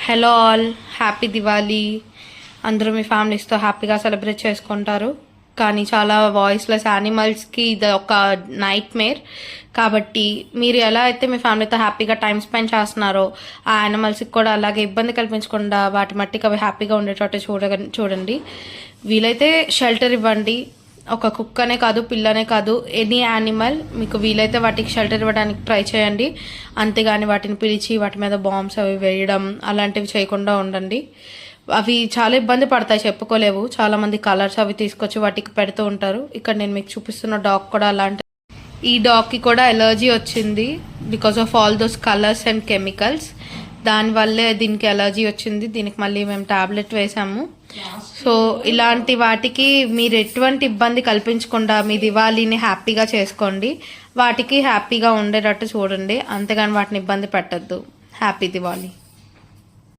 Hello all, happy Diwali. అందరూ మీ ఫ్యామిలీస్తో హ్యాపీగా సెలబ్రేట్ చేసుకుంటారు. కానీ చాలా వాయిస్లెస్ యానిమల్స్కి ఇది ఒక నైట్ మేర్. కాబట్టి మీరు ఎలా అయితే మీ ఫ్యామిలీతో హ్యాపీగా టైం స్పెండ్ చేస్తున్నారో ఆ యానిమల్స్కి కూడా అలాగే ఇబ్బంది కల్పించకుండా వాటి మట్టికి అవి హ్యాపీగా ఉండేటట్టు చూడండి. వీలైతే షెల్టర్ ఇవ్వండి. ఒక కుక్కనే కాదు, పిల్లనే కాదు, ఎనీ యానిమల్ మీకు వీలైతే వాటికి షెల్టర్ ఇవ్వడానికి ట్రై చేయండి. అంతేగాని వాటిని పిలిచి వాటి మీద బాంబ్స్ అవి వేయడం అలాంటివి చేయకుండా ఉండండి. అవి చాలా ఇబ్బంది పడతాయి, చెప్పుకోలేవు. చాలామంది కలర్స్ అవి తీసుకొచ్చి వాటికి పెడుతూ ఉంటారు. ఇక్కడ నేను మీకు చూపిస్తున్న డాగ్ కూడా అలాంటి. ఈ డాగ్కి కూడా ఎలర్జీ వచ్చింది because of all those colours and chemicals. దానివల్లే దీనికి ఎలర్జీ వచ్చింది. దీనికి మళ్ళీ మేము టాబ్లెట్ వేసాము. సో ఇలాంటి వాటికి మీరు ఎటువంటి ఇబ్బంది కల్పించకుండా మీ దివాళీని హ్యాపీగా చేసుకోండి. వాటికి హ్యాపీగా ఉండేటట్టు చూడండి, అంతేగాని వాటిని ఇబ్బంది పెట్టద్దు. హ్యాపీ దివాళీ.